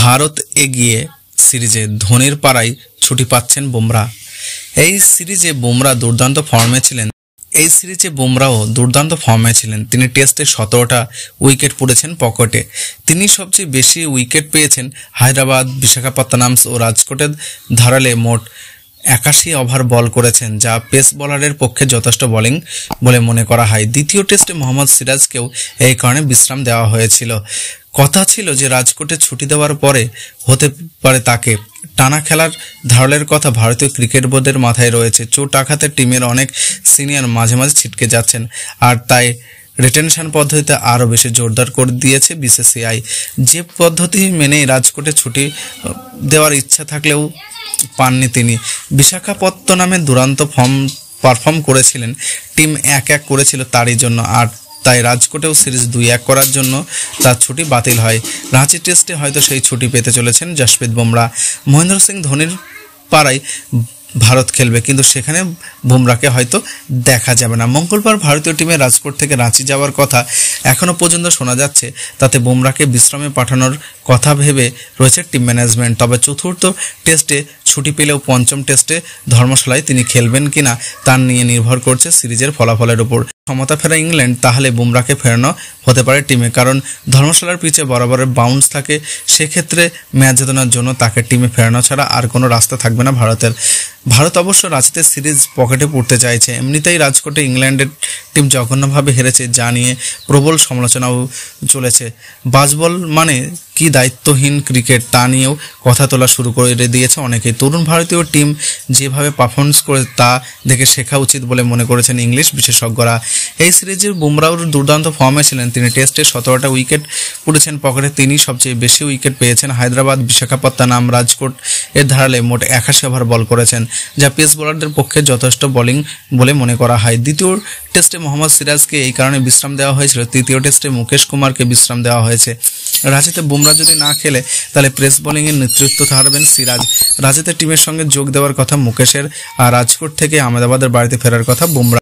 ভারত এগিয়ে সিরিজে ধোনির পাড়ায় ছুটি পাচ্ছেন বুমরা। এই সিরিজে বুমরা দুর্দান্ত ফর্মে ছিলেন। তিনি টেস্টে 17টা উইকেট পড়েছেন পকেটে। তিনি সবচেয়ে বেশি উইকেট পেয়েছেন হায়দ্রাবাদ, বিশাখাপত্তনম ও রাজকোটের ধারালে মোট 81 ওভার বল করেছেন, যা পেস বোলারের পক্ষে যথেষ্ট বোলিং বলে মনে করা হয়। দ্বিতীয় টেস্টে মোহাম্মদ সিরাজকেও এই কারণে বিশ্রাম দেওয়া হয়েছিল। কথা ছিল যে রাজকোটে ছুটি দেওয়ার পরে হতে পারে তাকে টানা খেলার ধারালের কথা ভারতীয় ক্রিকেট বোর্ডের মাথায় রয়েছে। চোট আঘাতে টিমের অনেক সিনিয়র মাঝে মাঝে ছিটকে যাচ্ছেন, আর তাই রিটেনশন পদ্ধতিতে আরও বেশি জোরদার করে দিয়েছে বিসিসিআই। যে পদ্ধতি মেনে রাজকোটে ছুটি দেওয়ার ইচ্ছা থাকলেও পাননি তিনি। বিশাখাপত্তনমে দুরন্ত পারফর্ম করেছিলেন, টিম 1-1 করেছিল তারই জন্য, আর তাই রাজকোটেও সিরিজ 2-1 করার জন্য তার ছুটি বাতিল হয়। রাঁচি টেস্টে হয়তো সেই ছুটি পেতে চলেছেন জসপ্রীত বুমরা। মহেন্দ্র সিং ধোনির পাড়ায় ভারত খেলবে, কিন্তু সেখানে বুমরাকে হয়তো দেখা যাবে না। মঙ্গলবার ভারতীয় টিমের রাজকোট থেকে রাঁচি যাওয়ার কথা এখনও পর্যন্ত শোনা যাচ্ছে, তাতে বুমরাকে বিশ্রামে পাঠানোর কথা ভেবে রয়েছে টিম ম্যানেজমেন্ট। তবে চতুর্থ টেস্টে ছুটি পেলেও পঞ্চম টেস্টে ধর্মশালায় তিনি খেলবেন কিনা তার নিয়ে নির্ভর করছে সিরিজের ফলাফলের উপর। ক্ষমতা ফেরা ইংল্যান্ড তাহলে বুমরাকে ফেরানো হতে পারে টিমে, কারণ ধর্মশালার পিচে বরাবরের বাউন্স থাকে। সেক্ষেত্রে ম্যাচ জেতানোর জন্য তাকে টিমে ফেরানো ছাড়া আর কোনো রাস্তা থাকবে না ভারতের। ভারত অবশ্য রাঁচিতে সিরিজ পকেটে পড়তে চাইছে। এমনিতেই রাজকোটে ইংল্যান্ডের টিম জঘন্যভাবে হেরেছে, যা নিয়ে প্রবল সমালোচনাও চলেছে। বাজবল মানে কি দায়িত্বহীন ক্রিকেট, তা নিয়েও কথা তোলা শুরু করে দিয়েছে অনেকেই। তরুণ ভারতীয় টিম যেভাবে পারফরমেন্স করে তা দেখে শেখা উচিত বলে মনে করেছেন ইংলিশ বিশেষজ্ঞরা। এই সিরিজে বুমরাও দুর্দান্ত ফর্মে ছিলেন। তিনি টেস্টে 17টা উইকেট পড়েছেন পকেটে। তিনি সবচেয়ে বেশি উইকেট পেয়েছেন হায়দ্রাবাদ, বিশাখাপত্তনম, রাজকোট এর ধারালে মোট 81 ওভার বল করেছেন, যা পেস বোলারদের পক্ষে যথেষ্ট বোলিং বলে মনে করা হয়। দ্বিতীয় টেস্টে মোহাম্মদ সিরাজকে এই কারণে বিশ্রাম দেওয়া হয়েছিল। তৃতীয় টেস্টে মুকেশ কুমারকে বিশ্রাম দেওয়া হয়েছে। রাঁচিতে বুমরা যদি না খেলে তাহলে পেস বোলিংয়ের নেতৃত্ব হারবেন সিরাজ। রাঁচিতে টিমের সঙ্গে যোগ দেওয়ার কথা মুকেশের, আর রাজকোট থেকে আহমেদাবাদের বাড়িতে ফেরার কথা বুমরা।